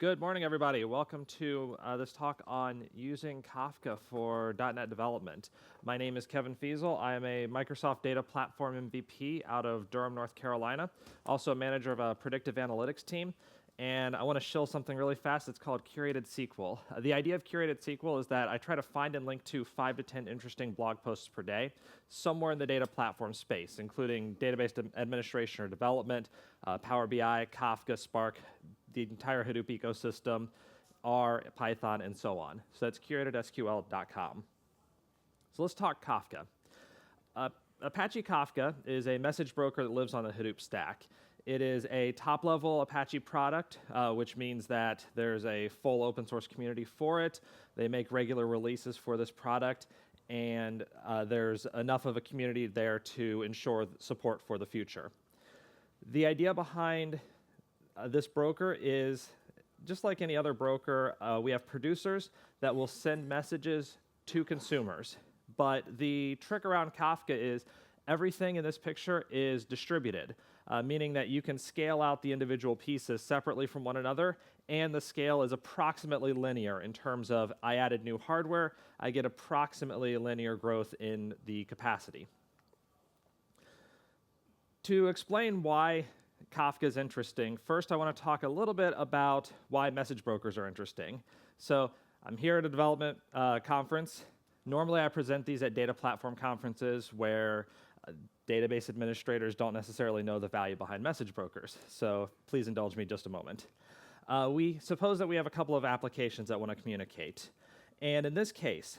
Good morning, everybody. Welcome to this talk on using Kafka for .NET development. My name is Kevin Feasel. I am a Microsoft Data Platform MVP out of Durham, North Carolina. Also a manager of a predictive analytics team. And I want to shill something really fast. It's called Curated Sequel. The idea of Curated Sequel is that I try to find and link to 5 to 10 interesting blog posts per day, somewhere in the data platform space, including database administration or development, Power BI, Kafka, Spark, the entire Hadoop ecosystem, R, Python, and so on. So that's curatedsql.com. So let's talk Kafka. Apache Kafka is a message broker that lives on the Hadoop stack. It is a top-level Apache product, which means that there's a full open source community for it. They make regular releases for this product, and there's enough of a community there to ensure support for the future. The idea behind this broker is, just like any other broker, we have producers that will send messages to consumers. But the trick around Kafka is everything in this picture is distributed, meaning that you can scale out the individual pieces separately from one another, and the scale is approximately linear in terms of I added new hardware, I get approximately linear growth in the capacity. To explain why Kafka is interesting, first I want to talk a little bit about why message brokers are interesting. So I'm here at a development conference. Normally I present these at data platform conferences where database administrators don't necessarily know the value behind message brokers. So please indulge me just a moment. We suppose that we have a couple of applications that want to communicate. And in this case,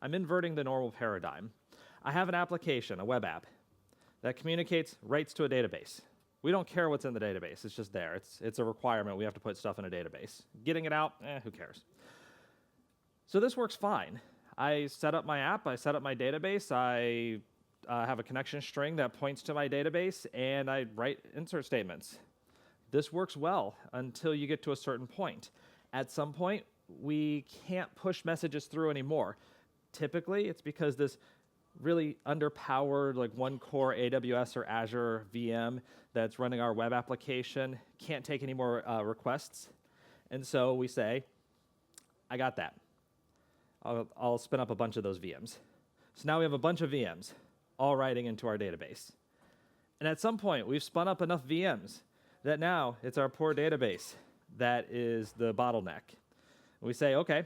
I'm inverting the normal paradigm. I have an application, a web app, that communicates, writes to a database. We don't care what's in the database. It's just there. It's a requirement. We have to put stuff in a database. Getting it out, who cares? So this works fine. I set up my app. I set up my database. I have a connection string that points to my database, and I write insert statements. This works well until you get to a certain point. At some point, we can't push messages through anymore. Typically, it's because this really underpowered, like one-core AWS or Azure VM that's running our web application can't take any more requests. And so we say, I got that. I'll spin up a bunch of those VMs. So now we have a bunch of VMs all writing into our database. And at some point, we've spun up enough VMs that now it's our poor database that is the bottleneck. We say, OK,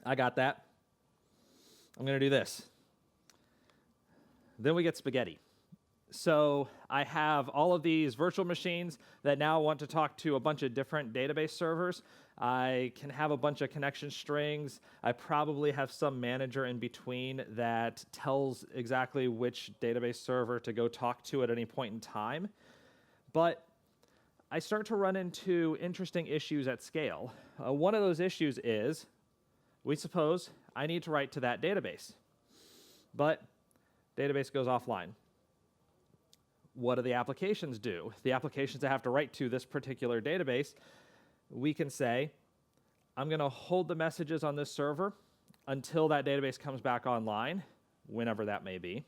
I got that. I'm going to do this. Then we get spaghetti. So I have all of these virtual machines that now want to talk to a bunch of different database servers. I can have a bunch of connection strings. I probably have some manager in between that tells exactly which database server to go talk to at any point in time. But I start to run into interesting issues at scale. One of those issues is, we suppose I need to write to that database. But database goes offline. What do the applications do? The applications that have to write to this particular database, we can say, I'm going to hold the messages on this server until that database comes back online, whenever that may be.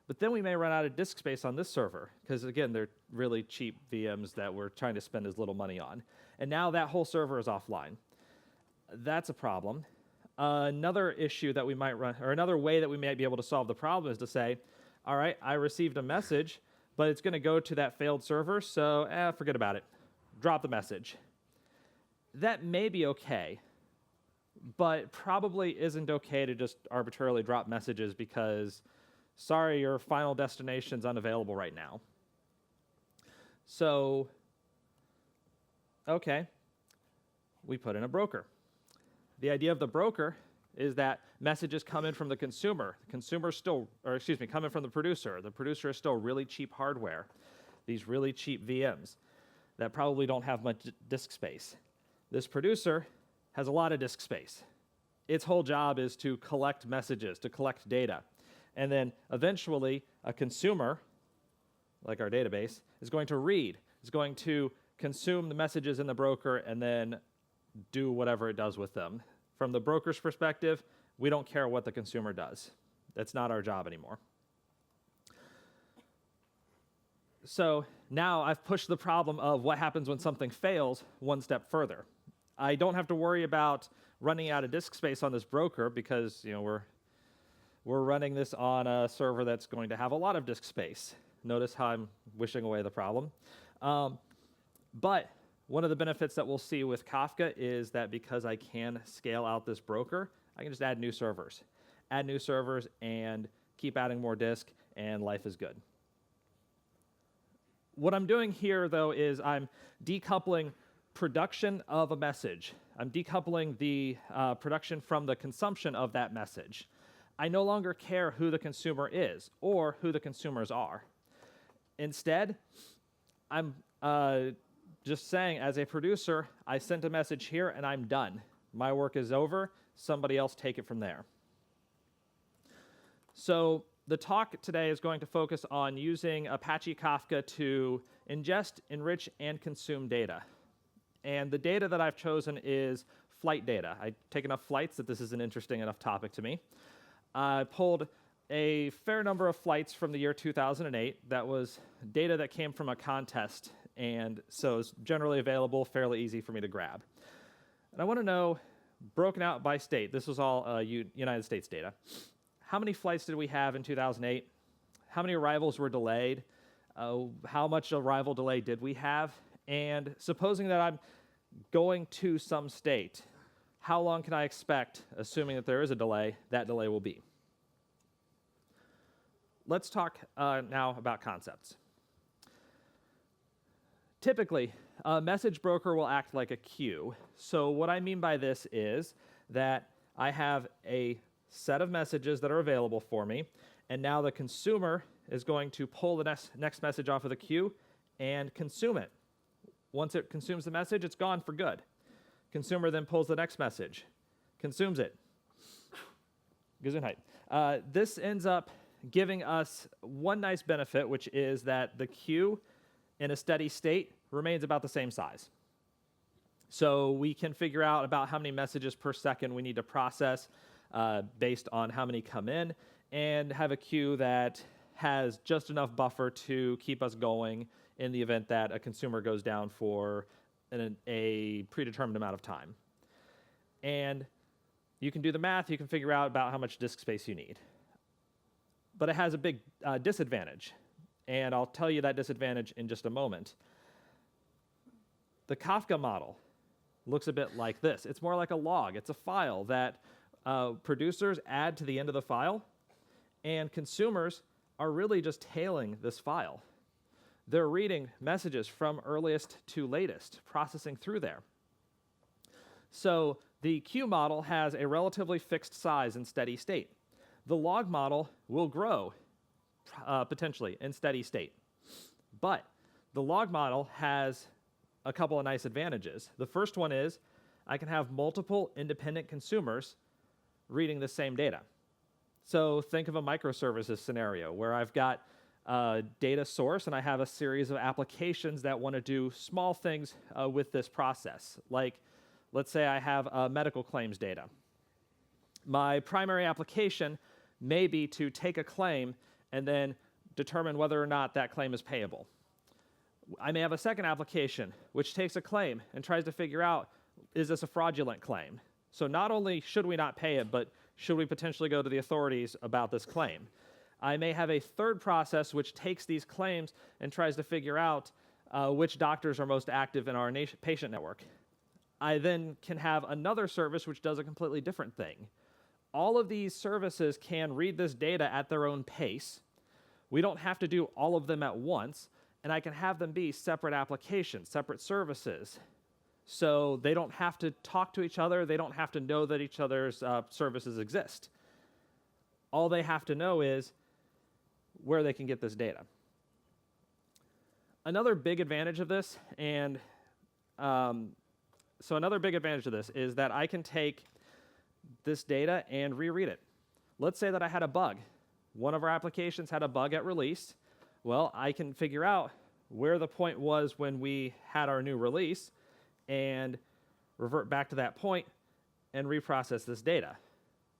But then we may run out of disk space on this server, because again, they're really cheap VMs that we're trying to spend as little money on. And now that whole server is offline. That's a problem. Another issue that we might run, or another way that we might be able to solve the problem is to say, all right, I received a message, but it's going to go to that failed server, so forget about it. Drop the message. That may be okay, but probably isn't okay to just arbitrarily drop messages because, sorry, your final destination's unavailable right now. So, okay, we put in a broker. The idea of the broker is that messages come in from the consumer. The consumer's still, or excuse me, come in from the producer. The producer is still really cheap hardware, these really cheap VMs that probably don't have much disk space. This producer has a lot of disk space. Its whole job is to collect messages, to collect data. And then eventually a consumer, like our database, is going to read, is going to consume the messages in the broker and then do whatever it does with them. From the broker's perspective, we don't care what the consumer does. That's not our job anymore. So now I've pushed the problem of what happens when something fails one step further. I don't have to worry about running out of disk space on this broker because we're running this on a server that's going to have a lot of disk space. Notice how I'm wishing away the problem. But one of the benefits that we'll see with Kafka is that because I can scale out this broker, I can just add new servers. Add new servers and keep adding more disk, and life is good. What I'm doing here, though, is I'm decoupling production of a message. I'm decoupling the production from the consumption of that message. I no longer care who the consumer is or who the consumers are. Instead, I'm just saying, as a producer, I sent a message here and I'm done. My work is over. Somebody else take it from there. So the talk today is going to focus on using Apache Kafka to ingest, enrich, and consume data. And the data that I've chosen is flight data. I take enough flights that this is an interesting enough topic to me. I pulled a fair number of flights from the year 2008. That was data that came from a contest, and so it's generally available, fairly easy for me to grab. And I want to know, broken out by state, this was all United States data. How many flights did we have in 2008? How many arrivals were delayed? How much arrival delay did we have? And supposing that I'm going to some state, how long can I expect, assuming that there is a delay, that delay will be? Let's talk now about concepts. Typically, a message broker will act like a queue. So what I mean by this is that I have a set of messages that are available for me, and now the consumer is going to pull the next message off of the queue and consume it. Once it consumes the message, it's gone for good. Consumer then pulls the next message, consumes it. Gesundheit. This ends up giving us one nice benefit, which is that the queue in a steady state remains about the same size. So we can figure out about how many messages per second we need to process based on how many come in, and have a queue that has just enough buffer to keep us going in the event that a consumer goes down for a predetermined amount of time. And you can do the math, you can figure out about how much disk space you need. But it has a big disadvantage, and I'll tell you that disadvantage in just a moment. The Kafka model looks a bit like this. It's more like a log. It's a file that producers add to the end of the file, and consumers are really just tailing this file. They're reading messages from earliest to latest, processing through there. So the queue model has a relatively fixed size in steady state. The log model will grow potentially in steady state. But the log model has a couple of nice advantages. The first one is I can have multiple independent consumers reading the same data. So think of a microservices scenario where I've got a data source and I have a series of applications that want to do small things with this process. Like, let's say I have medical claims data. My primary application may be to take a claim and then determine whether or not that claim is payable. I may have a second application which takes a claim and tries to figure out, is this a fraudulent claim? So not only should we not pay it, but should we potentially go to the authorities about this claim? I may have a third process which takes these claims and tries to figure out which doctors are most active in our patient network. I then can have another service which does a completely different thing. All of these services can read this data at their own pace. We don't have to do all of them at once, and I can have them be separate applications, separate services. So they don't have to talk to each other. They don't have to know that each other's services exist. All they have to know is where they can get this data. Another big advantage of this, is that I can take this data and reread it. Let's say that I had a bug. One of our applications had a bug at release. Well, I can figure out where the point was when we had our new release and revert back to that point and reprocess this data.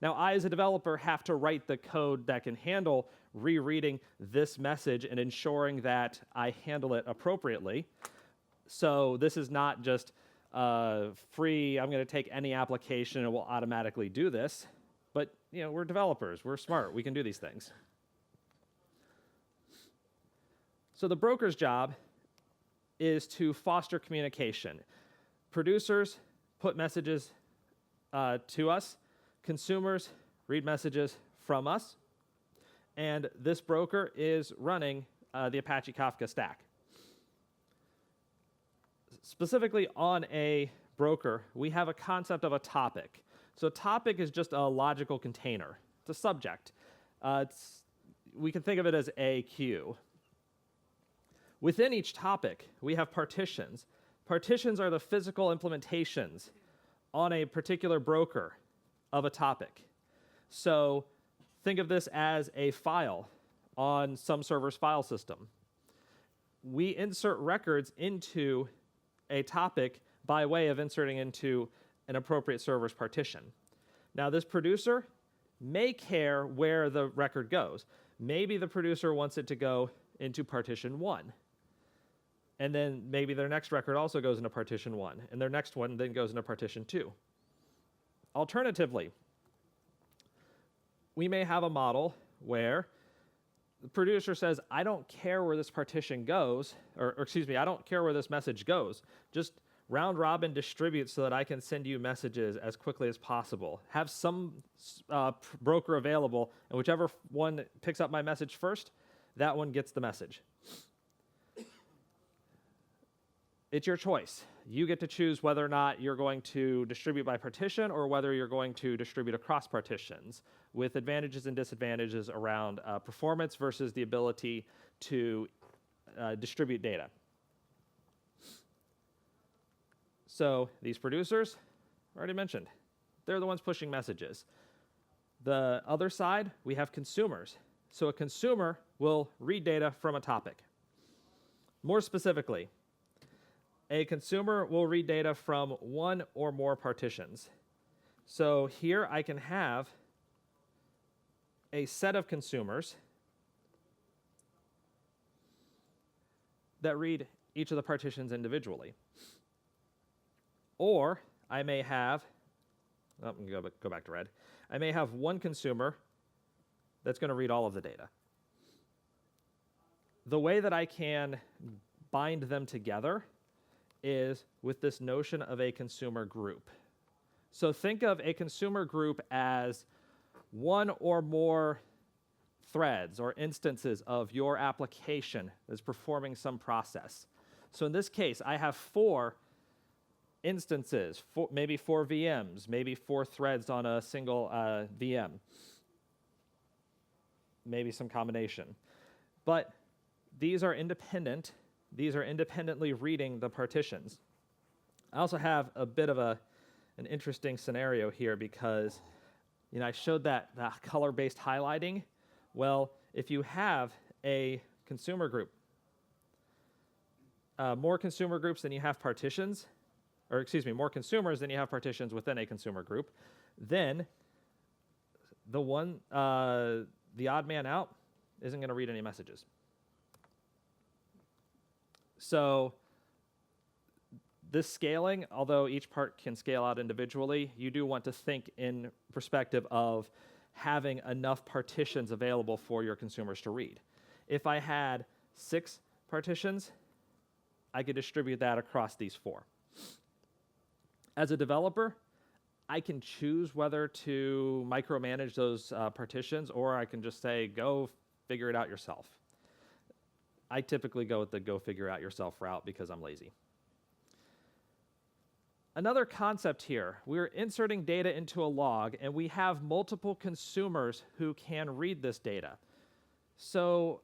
Now, I, as a developer, have to write the code that can handle rereading this message and ensuring that I handle it appropriately. So this is not just free, I'm going to take any application and it will automatically do this. But we're developers, we're smart, we can do these things. So the broker's job is to foster communication. Producers put messages to us. Consumers read messages from us. And this broker is running the Apache Kafka stack. Specifically on a broker, we have a concept of a topic. So topic is just a logical container. It's a subject. We can think of it as a queue. Within each topic, we have partitions. Partitions are the physical implementations on a particular broker of a topic. So think of this as a file on some server's file system. We insert records into a topic by way of inserting into an appropriate server's partition. Now, this producer may care where the record goes. Maybe the producer wants it to go into partition 1. And then maybe their next record also goes into partition 1, and their next one then goes into partition 2. Alternatively, we may have a model where the producer says, I don't care where this partition goes, or excuse me, I don't care where this message goes. Just round robin distribute so that I can send you messages as quickly as possible. Have some broker available, and whichever one picks up my message first, that one gets the message. It's your choice. You get to choose whether or not you're going to distribute by partition or whether you're going to distribute across partitions, with advantages and disadvantages around performance versus the ability to distribute data. So these producers, already mentioned, they're the ones pushing messages. The other side, we have consumers. So a consumer will read data from a topic. More specifically, a consumer will read data from one or more partitions. So here I can have a set of consumers that read each of the partitions individually. Or I may have, I'm going to go back to red. I may have one consumer that's going to read all of the data. The way that I can bind them together is with this notion of a consumer group. So think of a consumer group as one or more threads or instances of your application that's performing some process. So in this case, I have 4 instances, maybe 4 VMs, maybe 4 threads on a single VM, maybe some combination. But these are independent. These are independently reading the partitions. I also have a bit of an interesting scenario here because I showed that color-based highlighting. Well, if you have a consumer group, more consumer groups than you have partitions, or excuse me, more consumers than you have partitions within a consumer group, then the odd man out isn't going to read any messages. So this scaling, although each part can scale out individually, you do want to think in perspective of having enough partitions available for your consumers to read. If I had 6 partitions, I could distribute that across these 4. As a developer, I can choose whether to micromanage those partitions, or I can just say, go figure it out yourself. I typically go with the go figure out yourself route because I'm lazy. Another concept here, we're inserting data into a log, and we have multiple consumers who can read this data. So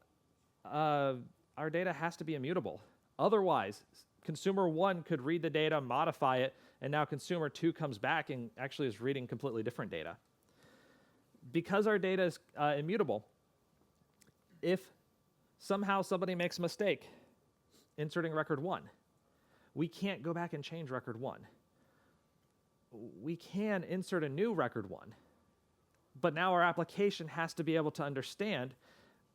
our data has to be immutable. Otherwise, consumer 1 could read the data, modify it, and now consumer 2 comes back and actually is reading completely different data. Because our data is immutable, if somehow somebody makes a mistake inserting record 1, we can't go back and change record 1. We can insert a new record 1, But now our application has to be able to understand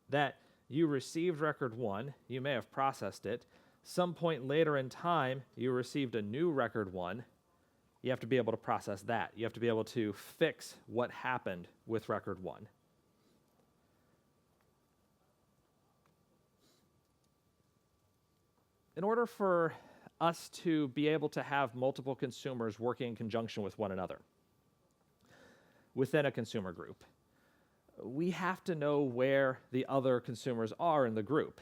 that you received record 1, you may have processed it. Some point later in time, you received a new record 1. You have to be able to process that. You have to be able to fix what happened with record 1. In order for us to be able to have multiple consumers working in conjunction with one another within a consumer group, we have to know where the other consumers are in the group.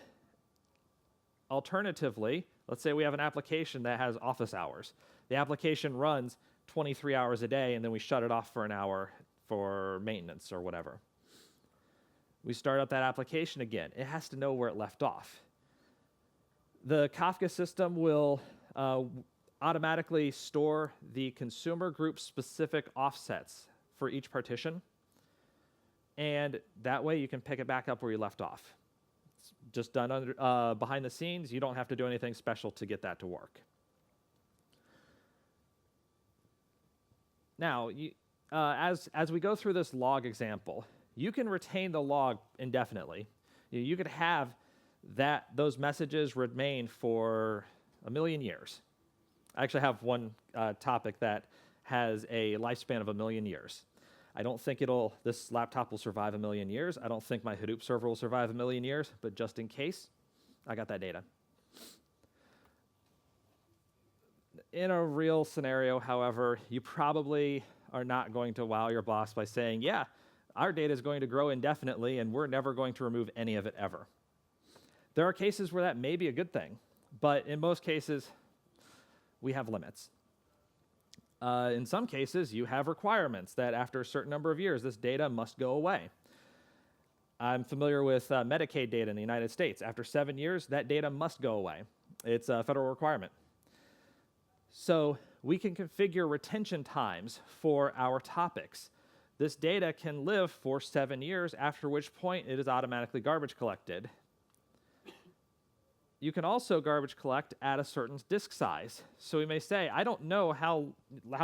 Alternatively, let's say we have an application that has office hours. The application runs 23 hours a day, and then we shut it off for an hour for maintenance or whatever. We start up that application again. It has to know where it left off. The Kafka system will automatically store the consumer group specific offsets for each partition, and that way you can pick it back up where you left off. It's just done under, behind the scenes. You don't have to do anything special to get that to work. Now, as we go through this log example, you can retain the log indefinitely. You could have those messages remain for 1,000,000 years. I actually have one topic that has a lifespan of 1,000,000 years. I don't think this laptop will survive 1,000,000 years. I don't think my Hadoop server will survive 1,000,000 years, but just in case, I got that data. In a real scenario, however, you probably are not going to wow your boss by saying, yeah, our data is going to grow indefinitely and we're never going to remove any of it ever. There are cases where that may be a good thing, but in most cases, we have limits. In some cases, you have requirements that after a certain number of years, this data must go away. I'm familiar with Medicaid data in the United States. After 7 years, that data must go away. It's a federal requirement. So we can configure retention times for our topics. This data can live for 7 years, after which point it is automatically garbage collected. You can also garbage collect at a certain disk size. So we may say, I don't know how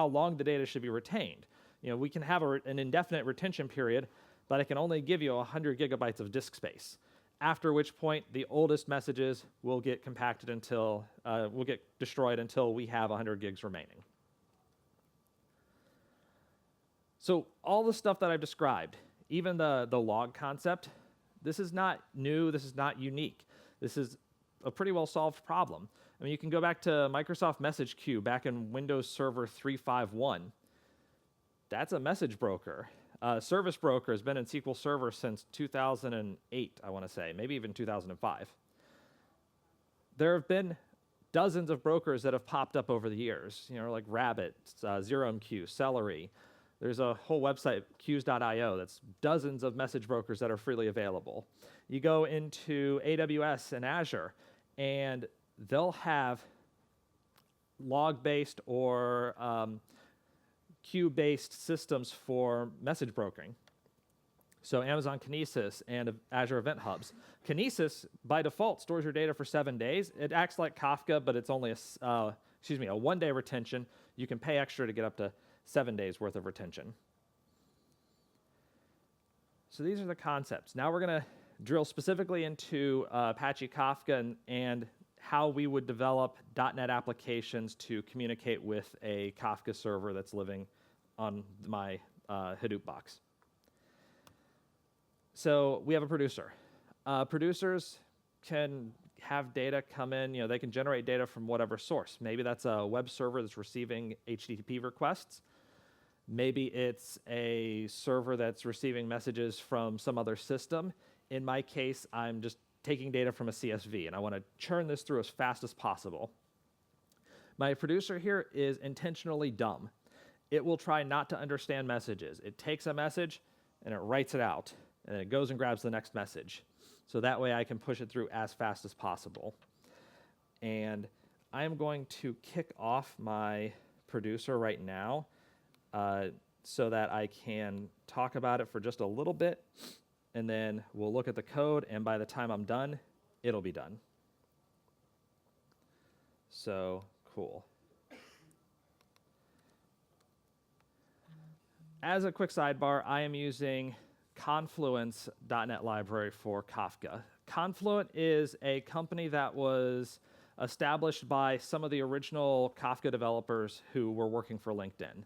long the data should be retained. We can have an indefinite retention period, but I can only give you 100 gigabytes of disk space. After which point, the oldest messages will get compacted will get destroyed until we have 100 gigs remaining. So all the stuff that I've described, even the log concept, this is not new, this is not unique. This is a pretty well-solved problem. I mean, you can go back to Microsoft Message Queue back in Windows Server 3.5.1. That's a message broker. Service broker has been in SQL Server since 2008, I want to say, maybe even 2005. There have been dozens of brokers that have popped up over the years, like Rabbit, ZeroMQ, Celery. There's a whole website, queues.io, that's dozens of message brokers that are freely available. You go into AWS and Azure, and they'll have log-based or queue-based systems for message brokering. So Amazon Kinesis and Azure Event Hubs. Kinesis, by default, stores your data for 7 days. It acts like Kafka, but it's only a one-day retention. You can pay extra to get up to 7 days worth of retention. So these are the concepts. Now we're going to drill specifically into Apache Kafka and how we would develop .NET applications to communicate with a Kafka server that's living on my Hadoop box. So we have a producer. Producers can have data come in, they can generate data from whatever source. Maybe that's a web server that's receiving HTTP requests. Maybe it's a server that's receiving messages from some other system. In my case, I'm just taking data from a CSV, and I want to churn this through as fast as possible. My producer here is intentionally dumb. It will try not to understand messages. It takes a message, and it writes it out, and it goes and grabs the next message. So that way I can push it through as fast as possible. And I'm going to kick off my producer right now so that I can talk about it for just a little bit, and then we'll look at the code, and by the time I'm done, it'll be done. So, cool. As a quick sidebar, I am using Confluence .NET library for Kafka. Confluent is a company that was established by some of the original Kafka developers who were working for LinkedIn.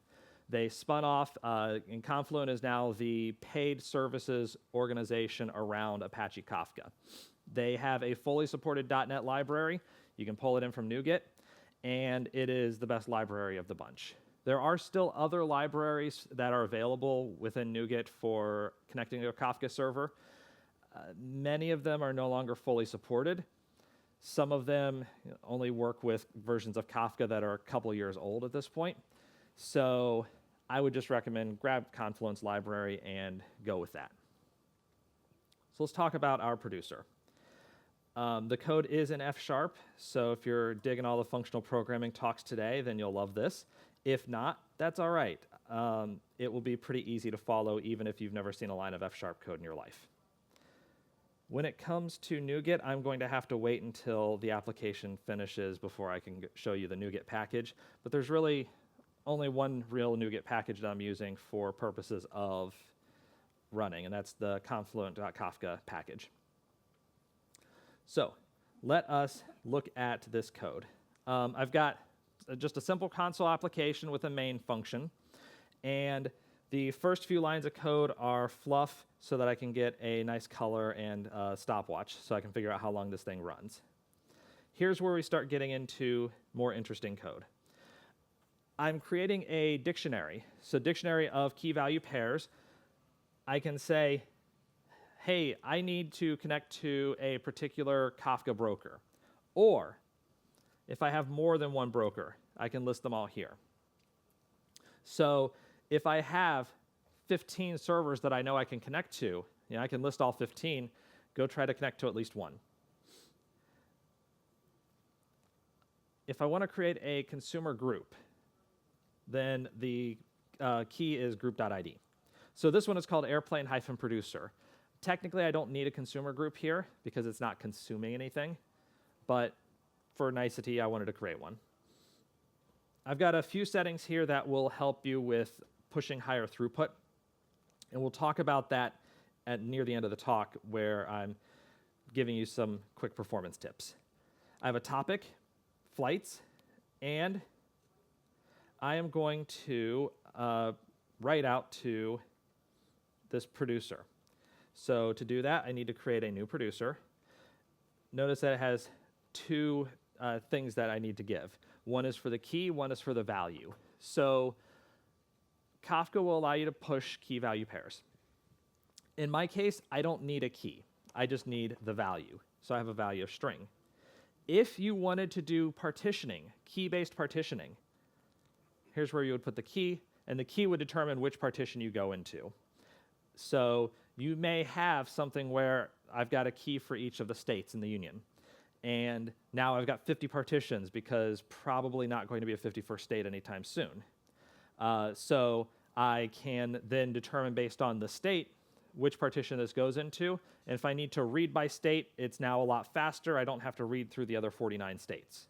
They spun off, and Confluent is now the paid services organization around Apache Kafka. They have a fully supported .NET library. You can pull it in from Nuget, and it is the best library of the bunch. There are still other libraries that are available within Nuget for connecting to a Kafka server. Many of them are no longer fully supported. Some of them only work with versions of Kafka that are a couple years old at this point. So I would just recommend grab Confluence library and go with that. So let's talk about our producer. The code is in F#, so if you're digging all the functional programming talks today, then you'll love this. If not, that's all right. It will be pretty easy to follow even if you've never seen a line of F# code in your life. When it comes to Nuget, I'm going to have to wait until the application finishes before I can show you the Nuget package, but there's really only one real Nuget package that I'm using for purposes of running, and that's the confluent.kafka package. So let us look at this code. I've got just a simple console application with a main function, and the first few lines of code are fluff so that I can get a nice color and stopwatch so I can figure out how long this thing runs. Here's where we start getting into more interesting code. I'm creating a dictionary, so dictionary of key value pairs. I can say, hey, I need to connect to a particular Kafka broker. Or if I have more than one broker, I can list them all here. So if I have 15 servers that I know I can connect to, I can list all 15, go try to connect to at least one. If I want to create a consumer group, then the key is group.id. So this one is called airplane-producer. Technically, I don't need a consumer group here because it's not consuming anything, but for nicety, I wanted to create one. I've got a few settings here that will help you with pushing higher throughput, and we'll talk about that near the end of the talk where I'm giving you some quick performance tips. I have a topic, flights, and I am going to write out to this producer. So to do that, I need to create a new producer. Notice that it has two things that I need to give. One is for the key, one is for the value. So Kafka will allow you to push key value pairs. In my case, I don't need a key. I just need the value. So I have a value of string. If you wanted to do partitioning, key-based partitioning, here's where you would put the key, and the key would determine which partition you go into. So you may have something where I've got a key for each of the states in the union. And now I've got 50 partitions because probably not going to be a 51st state anytime soon. So I can then determine based on the state which partition this goes into. And if I need to read by state, it's now a lot faster. I don't have to read through the other 49 states.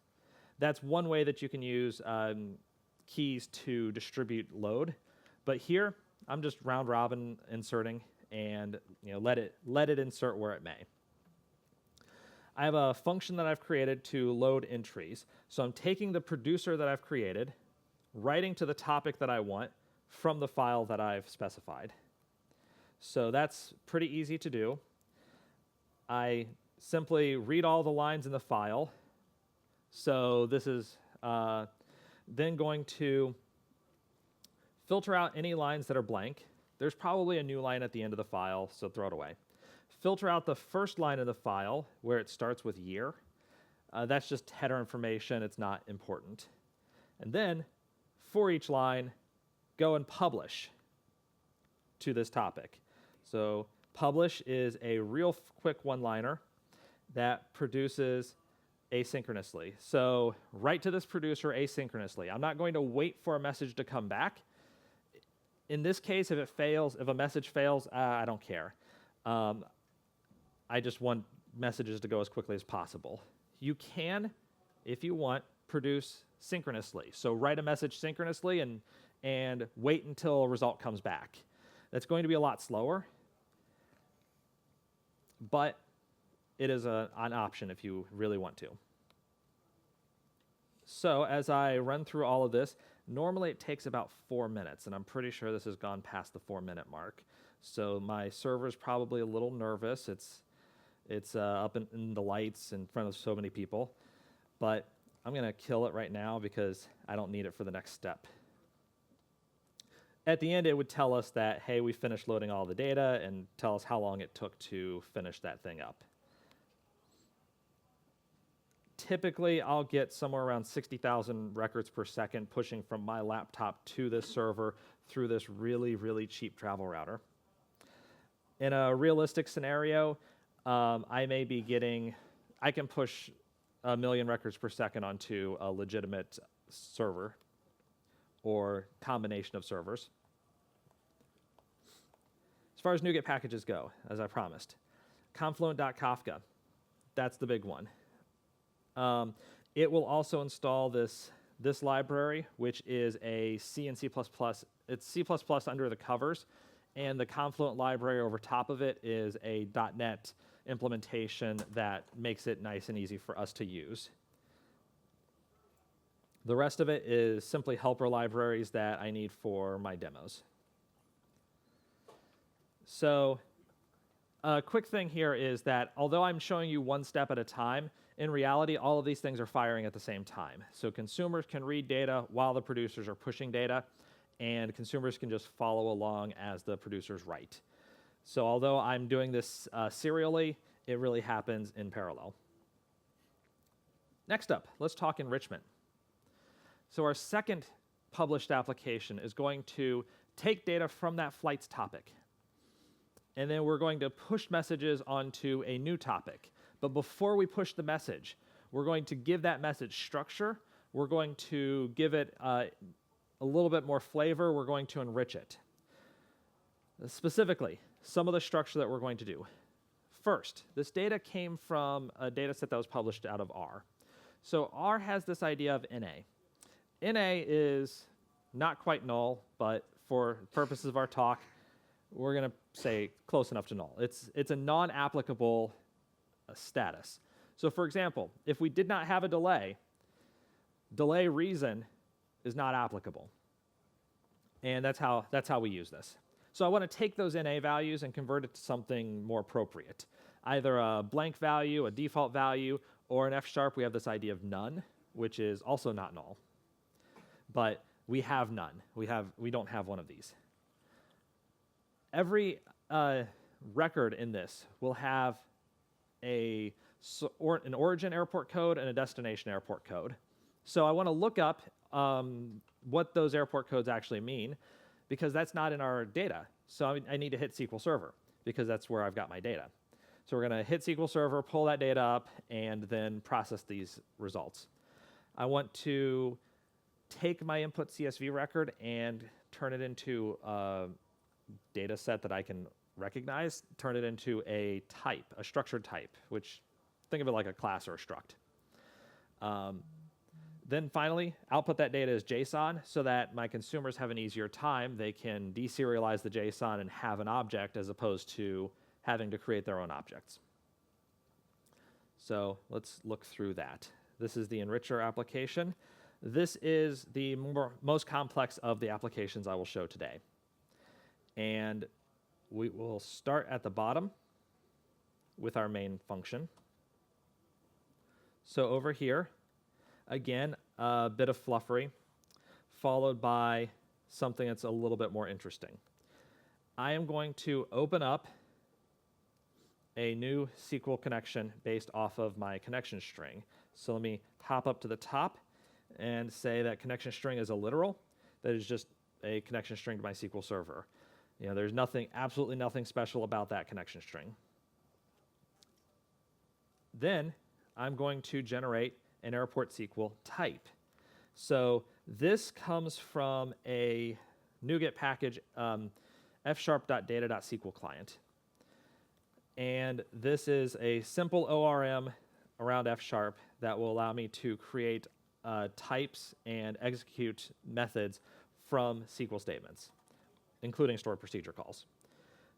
That's one way that you can use keys to distribute load. But here, I'm just round robin inserting and let it insert where it may. I have a function that I've created to load entries. So I'm taking the producer that I've created, writing to the topic that I want from the file that I've specified. So that's pretty easy to do. I simply read all the lines in the file. So this is then going to filter out any lines that are blank. There's probably a new line at the end of the file, so throw it away. Filter out the first line of the file where it starts with year. That's just header information. It's not important. And then, for each line, go and publish to this topic. So publish is a real quick one-liner that produces asynchronously. So write to this producer asynchronously. I'm not going to wait for a message to come back. In this case, if a message fails, I don't care. I just want messages to go as quickly as possible. You can, if you want, produce synchronously. So write a message synchronously and wait until a result comes back. That's going to be a lot slower, but it is an option if you really want to. So as I run through all of this, normally it takes about 4 minutes, and I'm pretty sure this has gone past the 4-minute mark. So my server's probably a little nervous. It's up in the lights in front of so many people, but I'm going to kill it right now because I don't need it for the next step. At the end, it would tell us that, hey, we finished loading all the data, and tell us how long it took to finish that thing up. Typically, I'll get somewhere around 60,000 records per second pushing from my laptop to this server through this really, really cheap travel router. In a realistic scenario, I can push 1 million records per second onto a legitimate server or combination of servers. As far as Nuget packages go, as I promised, Confluent.Kafka, that's the big one. It will also install this library, which is a C and C++. It's C++ under the covers, and the Confluent library over top of it is a .NET implementation that makes it nice and easy for us to use. The rest of it is simply helper libraries that I need for my demos. So a quick thing here is that although I'm showing you one step at a time, in reality, all of these things are firing at the same time. So consumers can read data while the producers are pushing data, and consumers can just follow along as the producers write. So although I'm doing this serially, it really happens in parallel. Next up, let's talk enrichment. So our second published application is going to take data from that flight's topic, and then we're going to push messages onto a new topic. But before we push the message, we're going to give that message structure. We're going to give it a little bit more flavor. We're going to enrich it. Specifically, some of the structure that we're going to do. First, this data came from a data set that was published out of R. So R has this idea of NA. NA is not quite null, but for purposes of our talk, we're going to say close enough to null. It's a non-applicable status. So for example, if we did not have a delay reason is not applicable. And that's how we use this. So I want to take those NA values and convert it to something more appropriate. Either a blank value, a default value, or in F# we have this idea of none, which is also not null. But we have none. We don't have one of these. Every record in this will have an origin airport code and a destination airport code. So I want to look up what those airport codes actually mean, because that's not in our data. So I need to hit SQL Server, because that's where I've got my data. So we're going to hit SQL Server, pull that data up, and then process these results. I want to take my input CSV record and turn it into a data set that I can recognize, turn it into a type, a structured type, which think of it like a class or a struct. Then finally, output that data as JSON so that my consumers have an easier time. They can deserialize the JSON and have an object as opposed to having to create their own objects. So let's look through that. This is the enricher application. This is the most complex of the applications I will show today. And we will start at the bottom with our main function. So over here, again, a bit of fluffery, followed by something that's a little bit more interesting. I am going to open up a new SQL connection based off of my connection string. So let me hop up to the top and say that connection string is a literal. That is just a connection string to my SQL Server. You know, there's absolutely nothing special about that connection string. Then I'm going to generate an airport SQL type. So this comes from a Nuget package, f#.data.sql client. And this is a simple ORM around F# that will allow me to create types and execute methods from SQL statements, including stored procedure calls.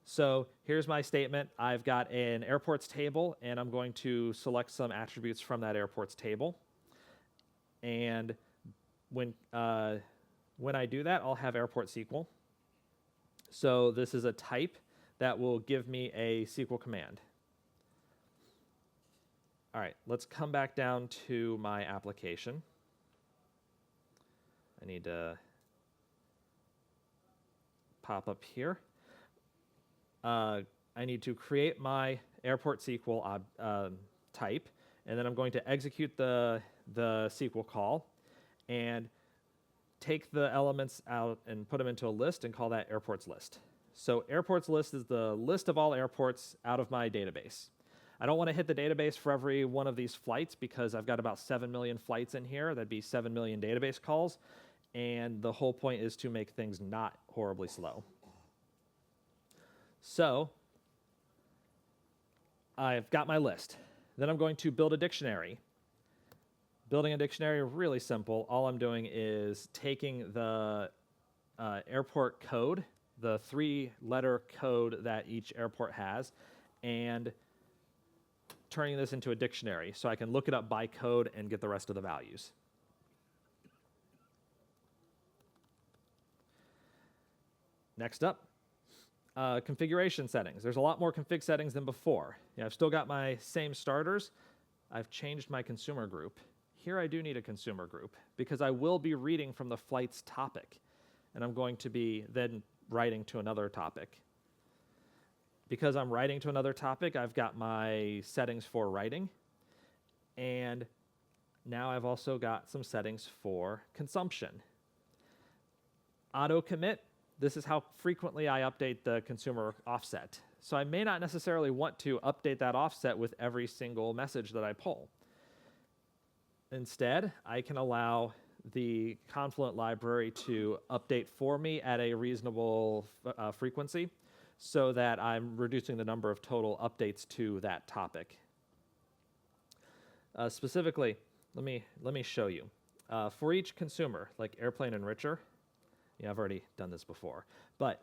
So here's my statement. I've got an airports table, and I'm going to select some attributes from that airports table. And when I do that, I'll have airport SQL. So this is a type that will give me a SQL command. All right, let's come back down to my application. I need to pop up here. I need to create my airport SQL type, and then I'm going to execute the SQL call and take the elements out and put them into a list and call that airports list. So airports list is the list of all airports out of my database. I don't want to hit the database for every one of these flights because I've got about 7 million flights in here. That'd be 7 million database calls. And the whole point is to make things not horribly slow. So I've got my list. Then I'm going to build a dictionary. Building a dictionary, really simple. All I'm doing is taking the airport code, the 3-letter code that each airport has, and turning this into a dictionary so I can look it up by code and get the rest of the values. Next up, configuration settings. There's a lot more config settings than before. I've still got my same starters. I've changed my consumer group. Here I do need a consumer group because I will be reading from the flight's topic, and I'm going to be then writing to another topic. Because I'm writing to another topic, I've got my settings for writing, and now I've also got some settings for consumption. Auto commit. This is how frequently I update the consumer offset. So I may not necessarily want to update that offset with every single message that I pull. Instead, I can allow the Confluent library to update for me at a reasonable frequency so that I'm reducing the number of total updates to that topic. Specifically, let me show you. For each consumer, like Airplane Enricher, I've already done this before, but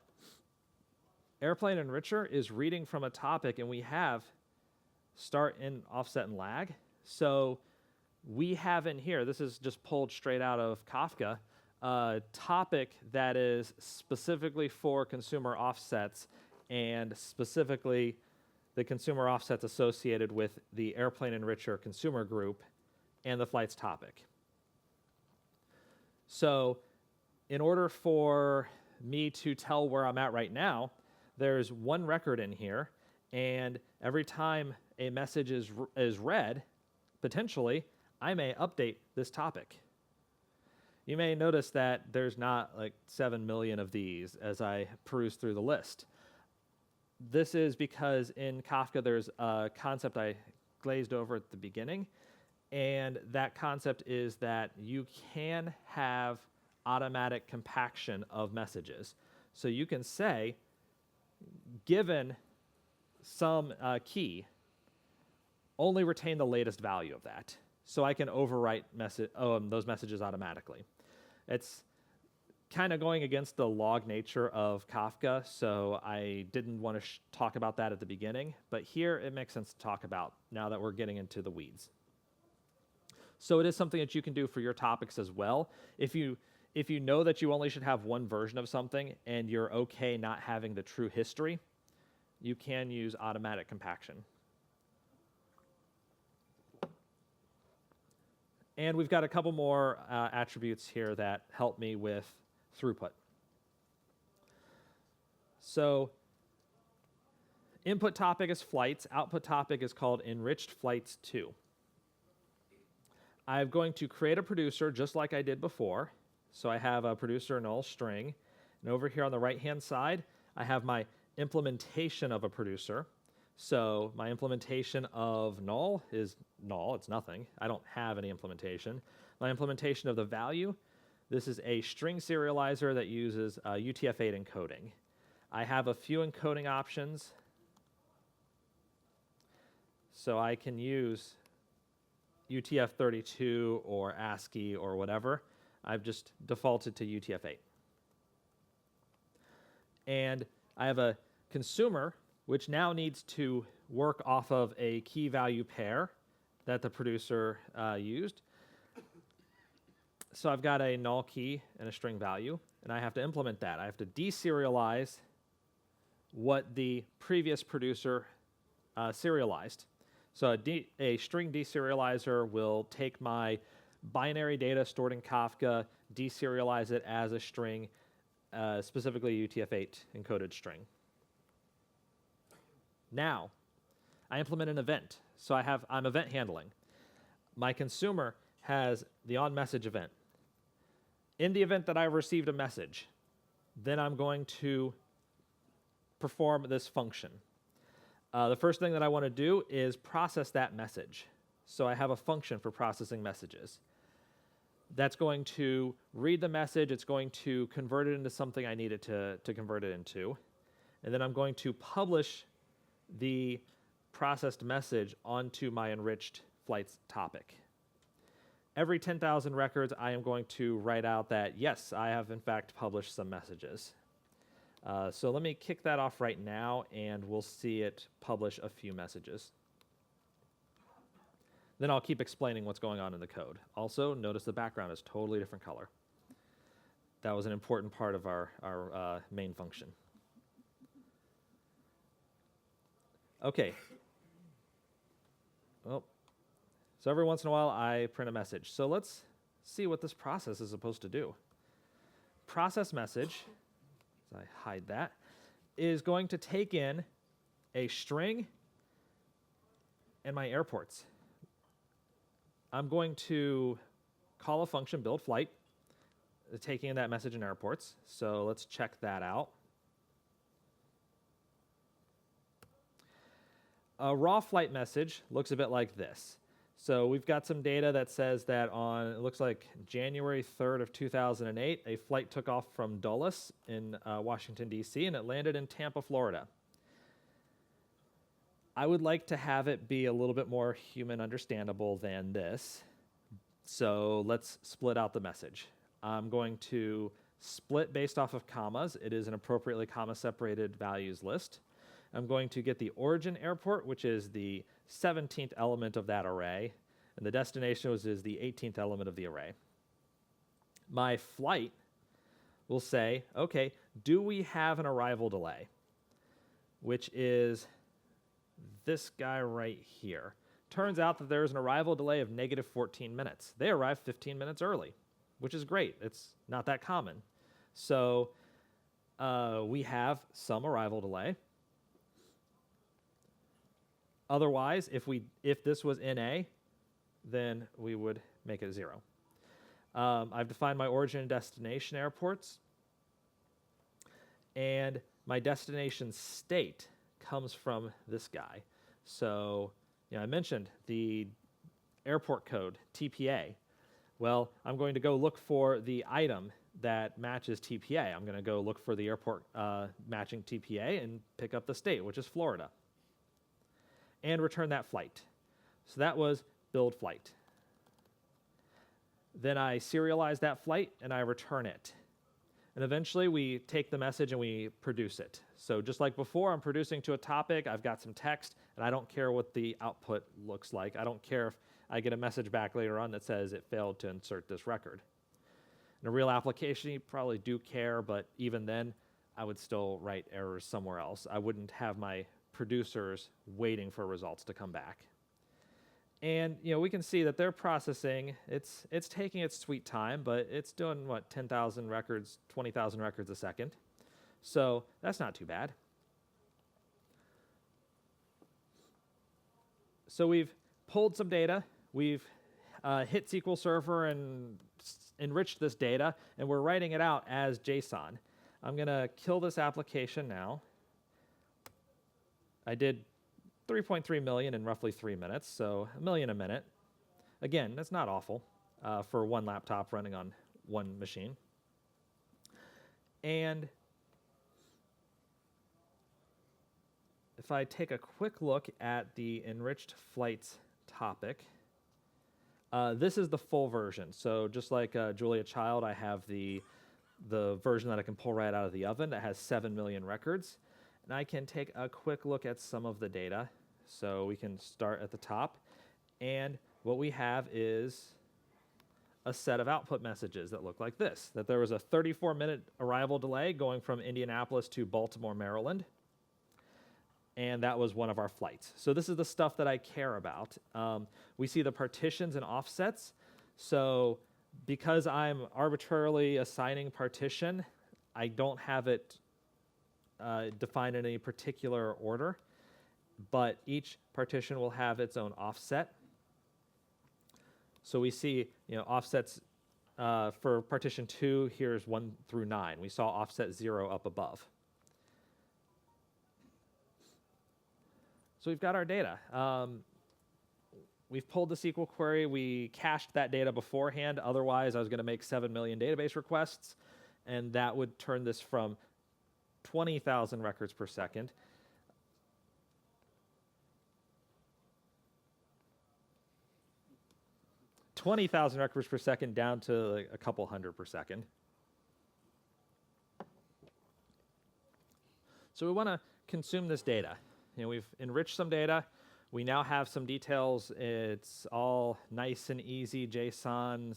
Airplane Enricher is reading from a topic, and we have start, end, offset, and lag. So we have in here, this is just pulled straight out of Kafka, a topic that is specifically for consumer offsets, and specifically the consumer offsets associated with the Airplane Enricher consumer group and the flight's topic. So in order for me to tell where I'm at right now, there's one record in here, and every time a message is read, potentially, I may update this topic. You may notice that there's not like 7 million of these as I peruse through the list. This is because in Kafka there's a concept I glazed over at the beginning, and that concept is that you can have automatic compaction of messages. So you can say, given some key, only retain the latest value of that. So I can overwrite those messages automatically. It's kind of going against the log nature of Kafka, so I didn't want to talk about that at the beginning, but here it makes sense to talk about now that we're getting into the weeds. So it is something that you can do for your topics as well. If you know that you only should have one version of something and you're okay not having the true history, you can use automatic compaction. And we've got a couple more attributes here that help me with throughput. So input topic is flights. Output topic is called enriched flights 2. I'm going to create a producer just like I did before. So I have a producer null string. And over here on the right-hand side, I have my implementation of a producer. So my implementation of null is null. It's nothing. I don't have any implementation. My implementation of the value, this is a string serializer that uses UTF-8 encoding. I have a few encoding options. So I can use UTF-32 or ASCII or whatever. I've just defaulted to UTF-8. And I have a consumer, which now needs to work off of a key value pair that the producer used. So I've got a null key and a string value, and I have to implement that. I have to deserialize what the previous producer serialized. So a string deserializer will take my binary data stored in Kafka, deserialize it as a string, specifically UTF-8 encoded string. Now, I implement an event. So I'm event handling. My consumer has the onMessage event. In the event that I received a message, then I'm going to perform this function. The first thing that I want to do is process that message. So I have a function for processing messages. That's going to read the message. It's going to convert it into something I need it to convert it into. And then I'm going to publish the processed message onto my enriched flights topic. Every 10,000 records, I am going to write out that, yes, I have in fact published some messages. So let me kick that off right now, and we'll see it publish a few messages. Then I'll keep explaining what's going on in the code. Also, notice the background is totally different color. That was an important part of our main function. Okay. Well, so every once in a while, I print a message. So let's see what this process is supposed to do. Process message, as I hide that, is going to take in a string and my airports. I'm going to call a function build flight, taking in that message in airports. So let's check that out. A raw flight message looks a bit like this. So we've got some data that says that on, it looks like January 3rd of 2008, a flight took off from Dulles in Washington, D.C., and it landed in Tampa, Florida. I would like to have it be a little bit more human understandable than this. So let's split out the message. I'm going to split based off of commas. It is an appropriately comma-separated values list. I'm going to get the origin airport, which is the 17th element of that array, and the destination is the 18th element of the array. My flight will say, okay, do we have an arrival delay? Which is this guy right here. Turns out that there's an arrival delay of negative 14 minutes. They arrived 15 minutes early, which is great. It's not that common. So we have some arrival delay. Otherwise, if this was NA, then we would make it 0. I've defined my origin and destination airports. And my destination state comes from this guy. So, I mentioned the airport code, TPA. Well, I'm going to go look for the item that matches TPA. I'm going to go look for the airport matching TPA and pick up the state, which is Florida, and return that flight. So that was build flight. Then I serialize that flight and I return it. And eventually we take the message and we produce it. So just like before, I'm producing to a topic, I've got some text, and I don't care what the output looks like. I don't care if I get a message back later on that says it failed to insert this record. In a real application, you probably do care, but even then, I would still write errors somewhere else. I wouldn't have my producers waiting for results to come back. And we can see that they're processing. It's taking its sweet time, but it's doing 10,000 records, 20,000 records a second. So that's not too bad. So we've pulled some data. We've hit SQL Server and enriched this data, and we're writing it out as JSON. I'm going to kill this application now. I did 3.3 million in roughly 3 minutes, so 1 million a minute. Again, that's not awful for one laptop running on one machine. And if I take a quick look at the enriched flights topic, this is the full version. So just like Julia Child, I have the the version that I can pull right out of the oven that has 7 million records. And I can take a quick look at some of the data. So we can start at the top. And what we have is a set of output messages that look like this, that there was a 34-minute arrival delay going from Indianapolis to Baltimore, Maryland. And that was one of our flights. So this is the stuff that I care about. We see the partitions and offsets. So because I'm arbitrarily assigning partition, I don't have it defined in any particular order, but each partition will have its own offset. So we see, offsets for partition 2, here's 1 through 9. We saw offset 0 up above. So we've got our data. We've pulled the SQL query. We cached that data beforehand. Otherwise, I was going to make 7 million database requests, and that would turn this from 20,000 records per second down to like a couple hundred per second. So we want to consume this data. We've enriched some data. We now have some details. It's all nice and easy JSON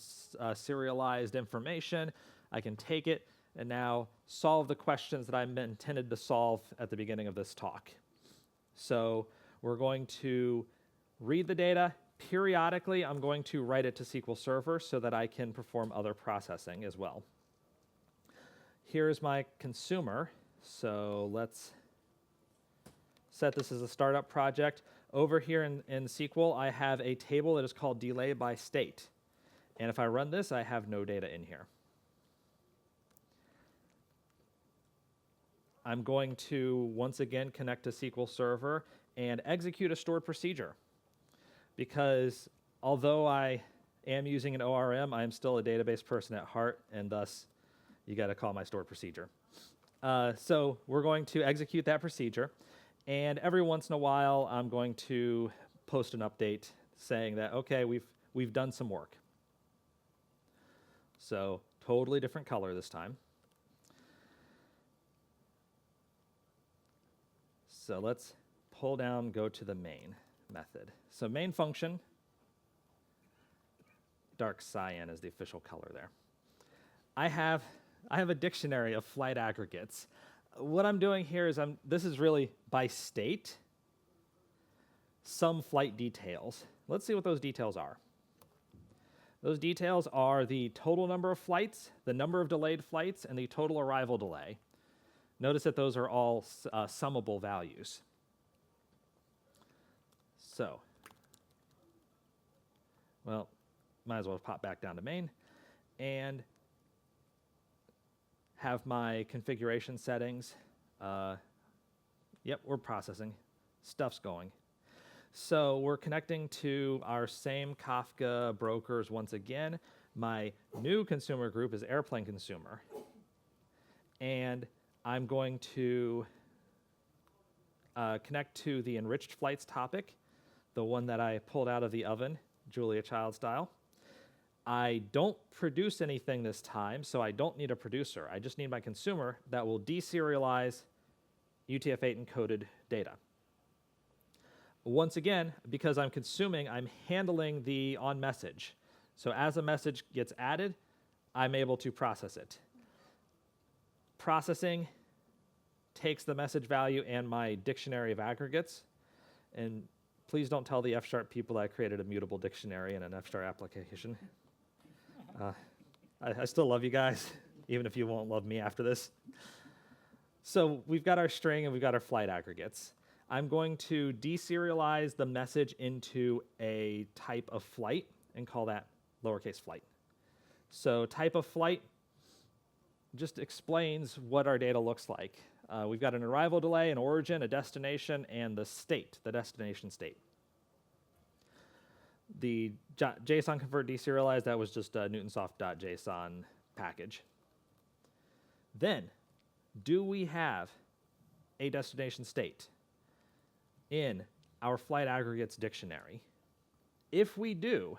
serialized information. I can take it and now solve the questions that I intended to solve at the beginning of this talk. So we're going to read the data. Periodically, I'm going to write it to SQL Server so that I can perform other processing as well. Here's my consumer. So let's set this as a startup project. Over here in SQL, I have a table that is called delay by state. And if I run this, I have no data in here. I'm going to, once again, connect to SQL Server and execute a stored procedure. Because although I am using an ORM, I am still a database person at heart, and thus, you got to call my stored procedure. So we're going to execute that procedure. And every once in a while, I'm going to post an update saying that, okay, we've done some work. So totally different color this time. So let's pull down, go to the main method. So main function, dark cyan is the official color there. I have a dictionary of flight aggregates. What I'm doing here is this is really by state, some flight details. Let's see what those details are. Those details are the total number of flights, the number of delayed flights, and the total arrival delay. Notice that those are all summable values. So, well, might as well pop back down to main and have my configuration settings. Yep, we're processing. Stuff's going. So we're connecting to our same Kafka brokers once again. My new consumer group is airplane consumer. And I'm going to connect to the enriched flights topic, the one that I pulled out of the oven, Julia Child style. I don't produce anything this time, so I don't need a producer. I just need my consumer that will deserialize UTF-8 encoded data. Once again, because I'm consuming, I'm handling the on message. So as a message gets added, I'm able to process it. Processing takes the message value and my dictionary of aggregates. And please don't tell the F# people that I created a mutable dictionary in an F# application. I still love you guys, even if you won't love me after this. So we've got our string and we've got our flight aggregates. I'm going to deserialize the message into a type of flight and call that lowercase flight. So type of flight just explains what our data looks like. We've got an arrival delay, an origin, a destination, and the state, the destination state. The JSON convert deserialized, that was just a newtonsoft.json package. Then, do we have a destination state in our flight aggregates dictionary? If we do,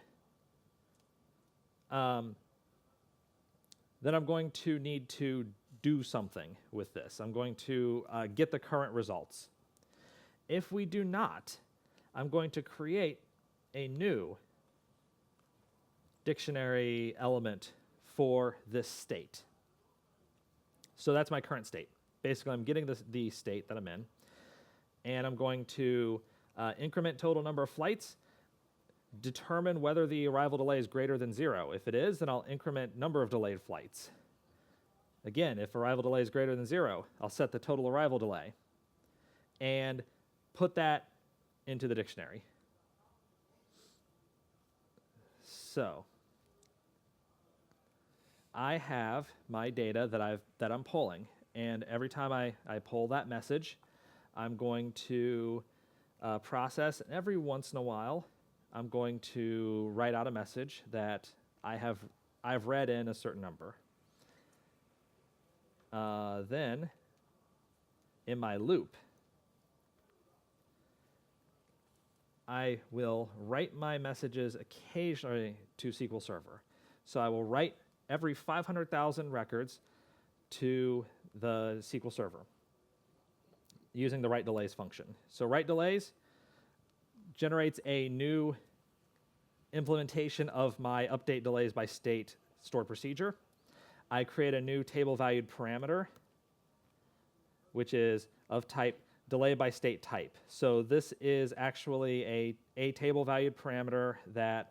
then I'm going to need to do something with this. I'm going to get the current results. If we do not, I'm going to create a new dictionary element for this state. So that's my current state. Basically, I'm getting the state that I'm in, and I'm going to increment total number of flights, determine whether the arrival delay is greater than 0. If it is, then I'll increment number of delayed flights. Again, if arrival delay is greater than 0, I'll set the total arrival delay and put that into the dictionary. So I have my data that I'm pulling, and every time I pull that message, I'm going to process, and every once in a while, I'm going to write out a message that I've read in a certain number. Then, in my loop, I will write my messages occasionally to SQL Server. So I will write every 500,000 records to the SQL Server using the write delays function. So write delays generates a new implementation of my update delays by state stored procedure. I create a new table valued parameter, which is of type delay by state type. So this is actually a table valued parameter that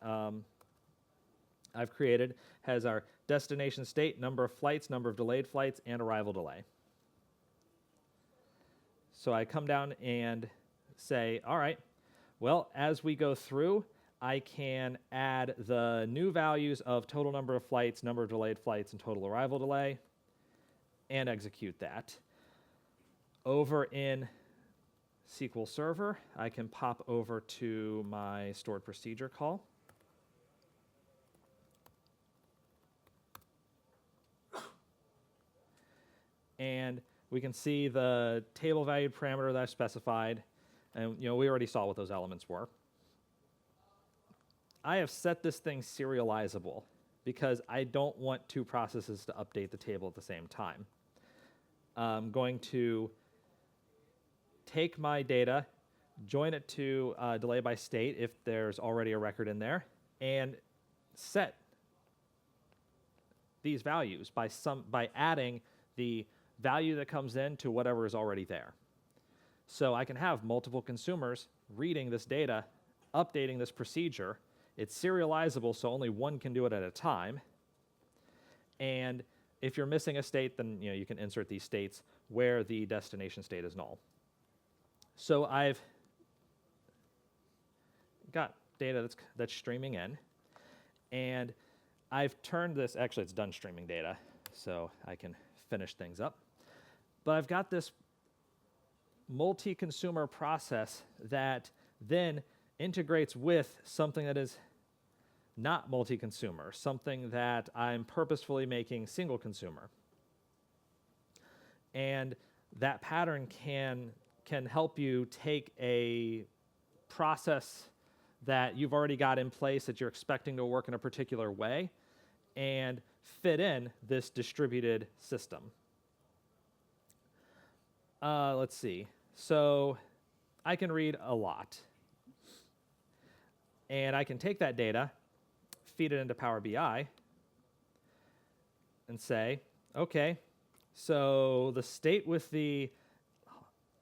I've created, has our destination state, number of flights, number of delayed flights, and arrival delay. So I come down and say, all right, well, as we go through, I can add the new values of total number of flights, number of delayed flights, and total arrival delay, and execute that. Over in SQL Server, I can pop over to my stored procedure call. And we can see the table valued parameter that I've specified. And we already saw what those elements were. I have set this thing serializable because I don't want two processes to update the table at the same time. I'm going to take my data, join it to delay by state if there's already a record in there, and set these values by adding the value that comes in to whatever is already there. So I can have multiple consumers reading this data, updating this procedure. It's serializable, so only one can do it at a time. And if you're missing a state, then you can insert these states where the destination state is null. So I've got data that's streaming in, and I've turned this, actually it's done streaming data, so I can finish things up. But I've got this multi-consumer process that then integrates with something that is not multi-consumer, something that I'm purposefully making single consumer. And that pattern can help you take a process that you've already got in place that you're expecting to work in a particular way and fit in this distributed system. Let's see. So I can read a lot. And I can take that data, feed it into Power BI, and say, okay, so the state with the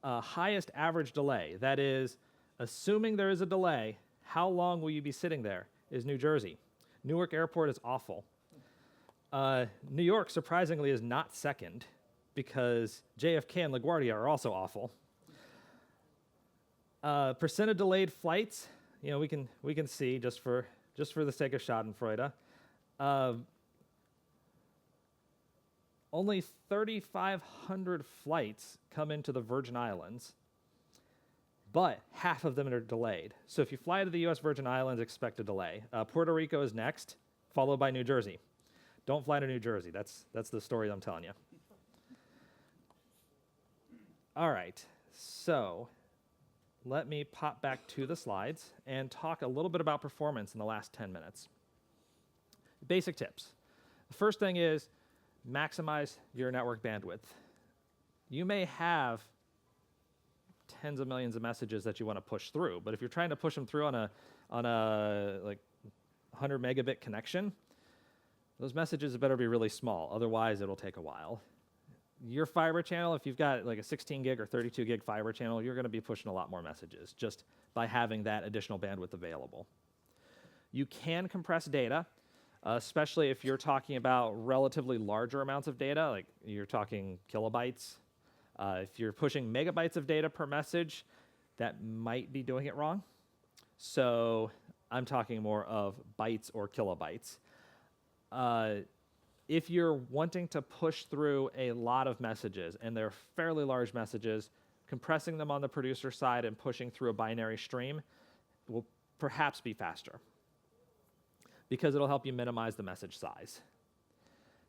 highest average delay, that is, assuming there is a delay, how long will you be sitting there, is New Jersey. Newark Airport is awful. New York, surprisingly, is not second, because JFK and LaGuardia are also awful. Percent of delayed flights, we can see just for the sake of Schadenfreude. Only 3,500 flights come into the Virgin Islands, but half of them are delayed. So if you fly to the U.S. Virgin Islands, expect a delay. Puerto Rico is next, followed by New Jersey. Don't fly to New Jersey. That's the story I'm telling you. All right, so let me pop back to the slides and talk a little bit about performance in the last 10 minutes. Basic tips. The first thing is maximize your network bandwidth. You may have tens of millions of messages that you want to push through, but if you're trying to push them through on a like 100 megabit connection, those messages better be really small. Otherwise, it'll take a while. Your fiber channel, if you've got like a 16 gig or 32 gig fiber channel, you're going to be pushing a lot more messages just by having that additional bandwidth available. You can compress data, especially if you're talking about relatively larger amounts of data, like you're talking kilobytes. If you're pushing megabytes of data per message, that might be doing it wrong. So I'm talking more of bytes or kilobytes. If you're wanting to push through a lot of messages, and they're fairly large messages, compressing them on the producer side and pushing through a binary stream will perhaps be faster, because it'll help you minimize the message size.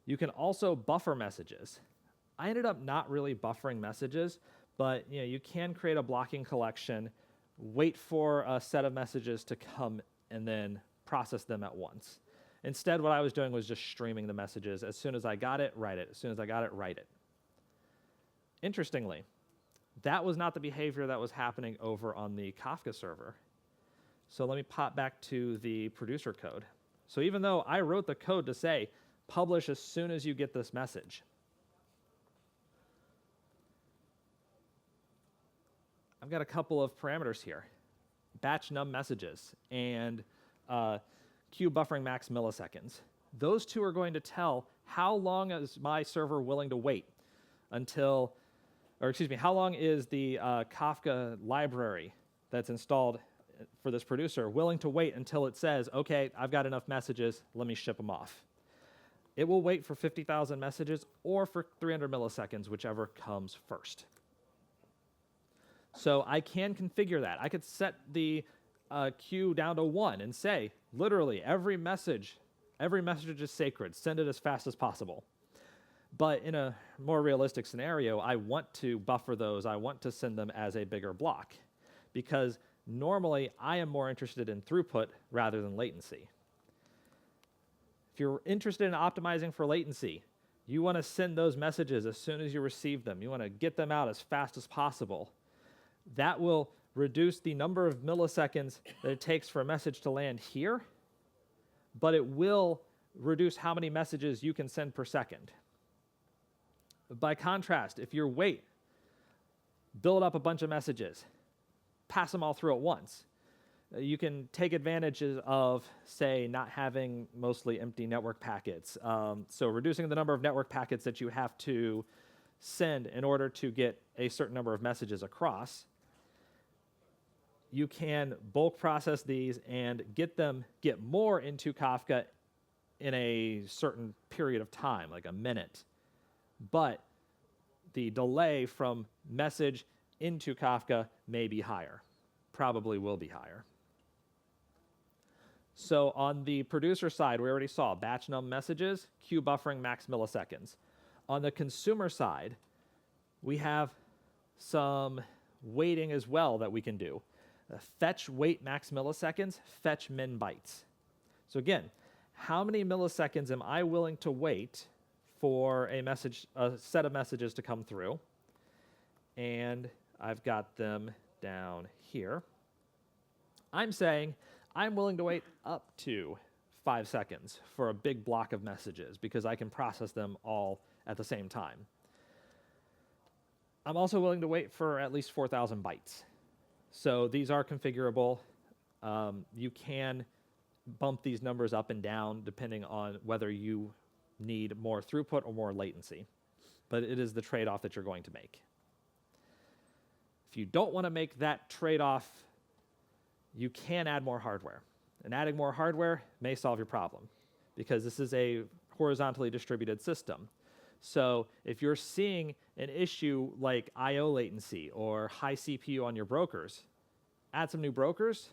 You can also buffer messages. I ended up not really buffering messages, but you can create a blocking collection, wait for a set of messages to come, and then process them at once. Instead, what I was doing was just streaming the messages. As soon as I got it, write it. As soon as I got it, write it. Interestingly, that was not the behavior that was happening over on the Kafka server. So let me pop back to the producer code. So even though I wrote the code to say, publish as soon as you get this message, I've got a couple of parameters here. Batch num messages and queue buffering max milliseconds. Those two are going to tell how long is my server willing to wait until, or excuse me, how long is the Kafka library that's installed for this producer willing to wait until it says, okay, I've got enough messages, let me ship them off. It will wait for 50,000 messages or for 300 milliseconds, whichever comes first. So I can configure that. I could set the queue down to 1 and say, literally, every message is sacred. Send it as fast as possible. But in a more realistic scenario, I want to buffer those. I want to send them as a bigger block, because normally I am more interested in throughput rather than latency. If you're interested in optimizing for latency, you want to send those messages as soon as you receive them. You want to get them out as fast as possible. That will reduce the number of milliseconds that it takes for a message to land here, but it will reduce how many messages you can send per second. By contrast, if you build up a bunch of messages, pass them all through at once, you can take advantage of, say, not having mostly empty network packets. So reducing the number of network packets that you have to send in order to get a certain number of messages across. You can bulk process these and get more into Kafka in a certain period of time, like a minute. But the delay from message into Kafka may be higher, probably will be higher. So on the producer side, we already saw batch num messages, queue buffering max milliseconds. On the consumer side, we have some waiting as well that we can do. Fetch wait max milliseconds, fetch min bytes. So again, how many milliseconds am I willing to wait for a set of messages to come through? And I've got them down here. I'm saying I'm willing to wait up to 5 seconds for a big block of messages because I can process them all at the same time. I'm also willing to wait for at least 4,000 bytes. So these are configurable. You can bump these numbers up and down depending on whether you need more throughput or more latency. But it is the trade-off that you're going to make. If you don't want to make that trade-off, you can add more hardware. And adding more hardware may solve your problem because this is a horizontally distributed system. So if you're seeing an issue like I/O latency or high CPU on your brokers, add some new brokers.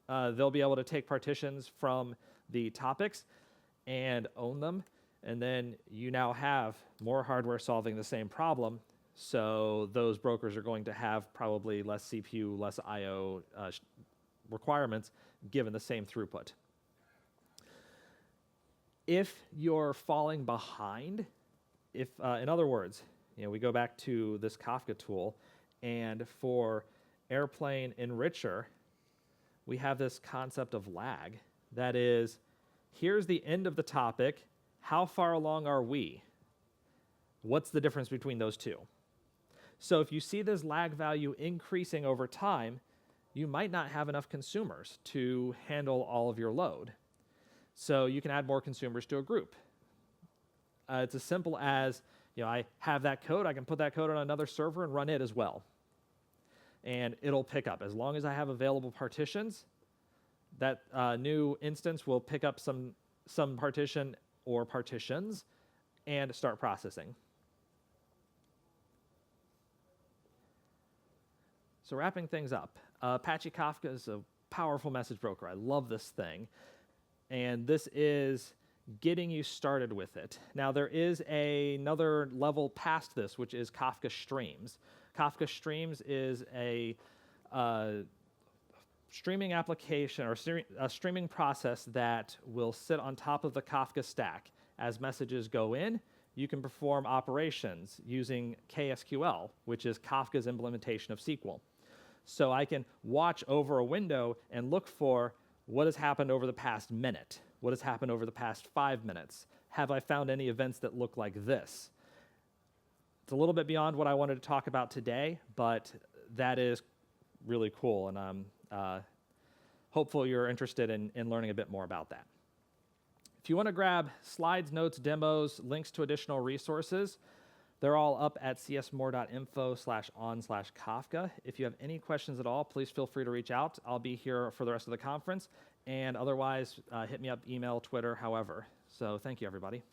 They'll be able to take partitions from the topics and own them. And then you now have more hardware solving the same problem. So those brokers are going to have probably less CPU, less I/O requirements given the same throughput. If you're falling behind if, in other words, we go back to this Kafka tool, and for Airplane Enricher, we have this concept of lag. That is, here's the end of the topic. How far along are we? What's the difference between those two? So if you see this lag value increasing over time, you might not have enough consumers to handle all of your load. So you can add more consumers to a group. It's as simple as, I have that code, I can put that code on another server and run it as well. And it'll pick up. As long as I have available partitions, that new instance will pick up some partition or partitions and start processing. So wrapping things up, Apache Kafka is a powerful message broker. I love this thing. And this is getting you started with it. Now, there is another level past this, which is Kafka Streams. Kafka Streams is a streaming application or a streaming process that will sit on top of the Kafka stack. As messages go in, you can perform operations using KSQL, which is Kafka's implementation of SQL. So I can watch over a window and look for what has happened over the past minute. What has happened over the past 5 minutes? Have I found any events that look like this? It's a little bit beyond what I wanted to talk about today, but that is really cool, and I'm hopeful you're interested in learning a bit more about that. If you want to grab slides, notes, demos, links to additional resources, they're all up at csmore.info/on/Kafka. If you have any questions at all, please feel free to reach out. I'll be here for the rest of the conference, and otherwise, hit me up, email, Twitter, however. So thank you, everybody.